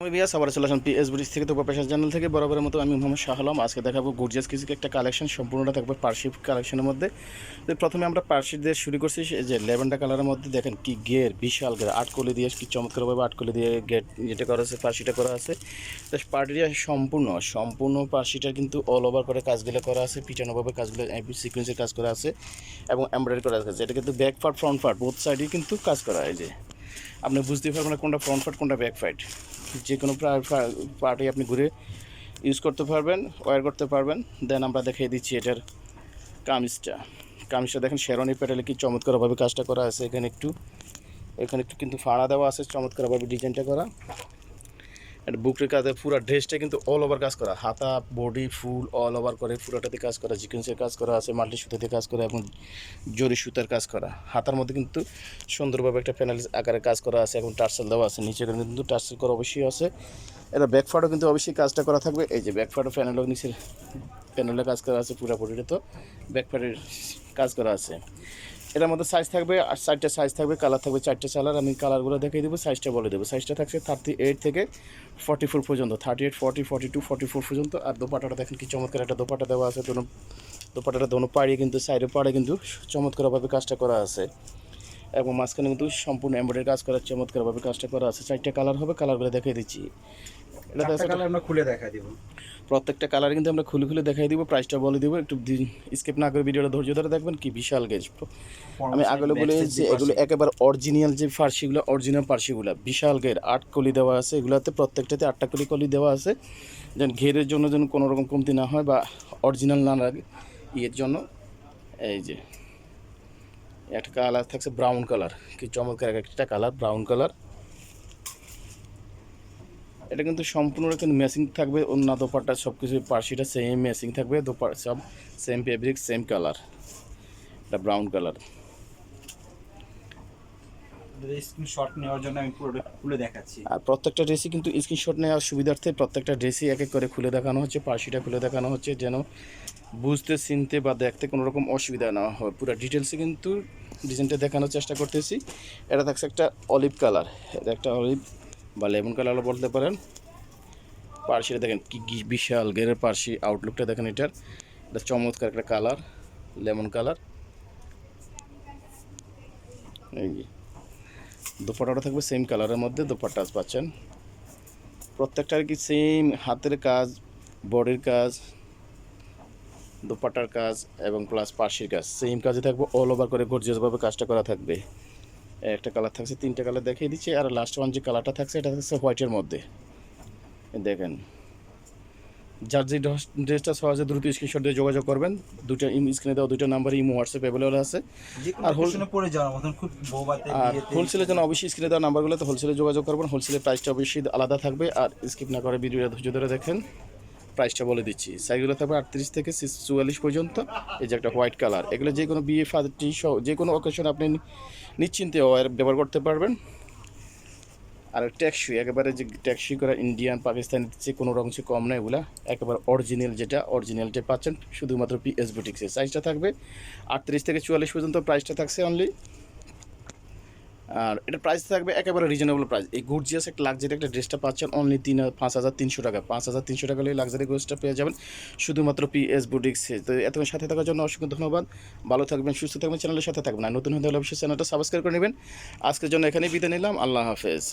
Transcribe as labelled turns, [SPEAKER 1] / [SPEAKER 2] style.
[SPEAKER 1] আমি বিয়াস আবার চলে আসলাম পিএস বুটিক্স থেকে। তো প্রফেশনাল চ্যানেল থেকে বরাবরের মতো আমি মোহাম্মদ শাহ আলম। আজকে দেখাবো গর্জিয়াস কিছু একটা কালেকশন, সম্পূর্ণটা থাকবে পার্সি কালেকশনের মধ্যে। তো প্রথমে আমরা পার্সি দিয়ে শুরু করছি, যে ল্যাভেন্ডার কালারের মধ্যে দেখেন কি গের, বিশাল গের, আটকলি দিয়ে কি চমৎকারভাবে আটকলি দিয়ে গেট যেটা করা আছে, পার্সিটা করা আছে। তো পার্টিটা সম্পূর্ণ পার্সিটার কিন্তু অল ওভার করে কাজগুলো করা আছে, পিটানোভাবে কাজগুলো সিকোয়েন্সের কাজ করা আছে এবং এমব্রয়ডারি করা আছে। এটা কিন্তু back part front part both সাইডেই কিন্তু কাজ করা হয়। যে আপনি বুঝতে পারবেন না কোনটা ফ্রন্ট পার্ট কোনটা ব্যাক পার্ট, যে কোনো পার্টে আপনি ঘুরে ইউজ করতে পারবেন, ওয়্যার করতে পারবেন। দেন আমরা দেখিয়ে দিচ্ছি এটার কামিজটা দেখেন শেরওয়ানি প্যাটেলে কি চমৎকারভাবে কাজটা করা আছে। এখানে একটু কিন্তু ফাড়া দেওয়া আছে, চমৎকারভাবে ডিজাইনটা করা। এটা বুকের কাজে পুরো ড্রেসটা কিন্তু অল ওভার কাজ করা, হাতা বডি ফুল অল ওভার করে পুরোটাতে কাজ করা, সিকোয়েন্সের কাজ করা আছে, মাল্টি সুতাতে কাজ করা এবং জরি সুতার কাজ করা। হাতার মধ্যে কিন্তু সুন্দরভাবে একটা প্যানেল আকারে কাজ করা আছে এবং টার্সেল দেওয়া আছে, নিচে কিন্তু টার্সেল করা অবশ্যই আছে। এটা ব্যাকফার্টও কিন্তু অবশ্যই কাজটা করা থাকবে। এই যে ব্যাকফার্টও প্যানেলও নিচের প্যানেলে কাজ করা আছে, পুরোপুরিটা তো ব্যাকফার্টের কাজ করা আছে। এটার মধ্যে সাইজ থাকবে আর 4টা সাইজ থাকবে, কালার থাকবে 4টে কালার। আমি কালারগুলো দেখিয়ে দেবো, সাইজটা বলে দেবো। সাইজটা থাকছে 38 থেকে 44 পর্যন্ত, 38, 40, 42, 44 পর্যন্ত। আর দোপাটাটা দেখেন কি চমৎকার একটা দোপাটা দেওয়া আছে। দোপাটাটা দোনো পাড়িয়ে কিন্তু সাইডে পাড়ে কিন্তু চমৎকারভাবে কাজটা করা আছে এবং মাঝখানে কিন্তু সম্পূর্ণ এমব্রয়ডারি কাজ করার চমৎকারভাবে কাজটা করা আছে। 4টা কালার হবে, কালারগুলো দেখিয়ে দিচ্ছি। এটা
[SPEAKER 2] আমরা খুলে দেখা দিব,
[SPEAKER 1] প্রত্যেকটা কালার কিন্তু আমরা খুলে দেখাই দিব, প্রাইসটা বলে দিব। একটু স্কিপ না করে ভিডিওটা ধৈর্য ধরে দেখবেন। কি বিশাল গেজ, আমি আগেও বলে যে এগুলো একেবারে অরিজিনাল যে ফার্সিগুলো, অরিজিনাল ফার্সিগুলো বিশাল ঘের 8 কলি দেওয়া আছে। এগুলোতে প্রত্যেকটাতে 8টা কলি দেওয়া আছে, যেন ঘেরের জন্য যেন কোনো রকম কমতি না হয় বা অরিজিনাল না লাগে ইয়ের জন্য। এই যে একটা কালার থাকছে ব্রাউন কালার, কি চমৎকার একটা কালার ব্রাউন কালার। এটা কিন্তু সম্পূর্ণ কিন্তু ম্যাচিং থাকবে, অন্য দোপাট্টা সব কিছু পার্সিটা সেম ম্যাচিং থাকবে, দোপাট্টা সব সেম ফেব্রিক সেম কালার। এটা ব্রাউন কালার।
[SPEAKER 2] স্ক্রিনশট নেওয়ার জন্য আমি পুরোটা খুলে দেখাচ্ছি।
[SPEAKER 1] আর প্রত্যেকটা ড্রেসই কিন্তু স্ক্রিনশট নেওয়ার সুবিধার্থে প্রত্যেকটা ড্রেসই এক এক করে খুলে দেখানো হচ্ছে, পার্সিটা খুলে দেখানো হচ্ছে, যেন বুঝতে চিনতে বা দেখতে কোনো রকম অসুবিধা না হয়। পুরো ডিটেলসে কিন্তু ডিজাইনটা দেখানোর চেষ্টা করতেছি। এটা থাকছে একটা অলিভ কালার, এটা একটা অলিভ বা লেমন কালারও বলতে পারেন। পার্সিটা দেখেন কি বিশাল গেরের পার্সি, আউটলুকটা দেখেন এটা চমৎকার একটা কালার, লেমন কালার। এই দোপাট্টাটা থাকবে সেম কালারের মধ্যে, দোপাট্টা পাচ্ছেন প্রত্যেকটার কি সেম হাতের কাজ, বডির কাজ, দোপাট্টার কাজ এবং প্লাস পার্সির কাজ সেম কাজে থাকবে, অল ওভার করে গর্জিয়াসভাবে কাজটা করা থাকবে। একটা কালার থাকছে, 3টা কালার দেখিয়ে দিচ্ছি। আর লাস্ট ওয়ান যে কালারটা থাকছে এটা থাকছে হোয়াইটের মধ্যে। দেখেন যার যে ড্রেসটা সহজে দ্রুত স্ক্রিনশট দিয়ে যোগাযোগ করবেন। দুটো স্ক্রিনে দেওয়া 2টা নাম্বারে ইমো হোয়াটসঅ্যাপ অ্যাভেলেবল আছে। আর হোলসেলের জন্য অবশ্যই স্ক্রিনে দেওয়া নাম্বারগুলোতে হোলসেলে যোগাযোগ করবেন। হোলসেলের প্রাইসটা অবশ্যই আলাদা থাকবে। আর স্কিপ না করে ভিডিওটা ধৈর্য ধরে দেখেন, প্রাইসটা বলে দিচ্ছি। সাইজগুলো থাকবে 38 থেকে 44 পর্যন্ত। এই যে একটা হোয়াইট কালার, এগুলো যে কোনো বিয়ে পার্টি সহ যে কোনো অকেশনে আপনি নিশ্চিন্তে ব্যবহার করতে পারবেন। আর ট্যাক্সি একেবারে যে ট্যাক্সি করা ইন্ডিয়ান পাকিস্তানি যে কোনো রকম সে কম না, এগুলো একেবারে অরিজিনাল, যেটা অরিজিনালটা পাচ্ছেন শুধুমাত্র পিএস বুটিক্সে। সাইজটা থাকবে 38 থেকে 44 পর্যন্ত, প্রাইসটা থাকছে অনলি। আর এটার প্রাইস থাকবে একেবারে রিজনেবল প্রাইস। এই গর্জিয়াস একটা লাক্সারি একটা ড্রেসটা পাচ্ছেন অনলি 5,300 টাকা। 5,300 টাকা হলে লাক্সারি ড্রেসটা পেয়ে যাবেন শুধুমাত্র পিএস বুটিক্সে। তো এতক্ষণ সাথে থাকার জন্য অসংখ্য ধন্যবাদ। ভালো থাকবেন, সুস্থ থাকবেন, চ্যানেলের সাথে থাকবেন। আর নতুন হতে হলে অবশ্যই চ্যানেলটা সাবস্ক্রাইব করে নেবেন। আজকের জন্য এখানেই বিদায় নিলাম, আল্লাহ হাফেজ।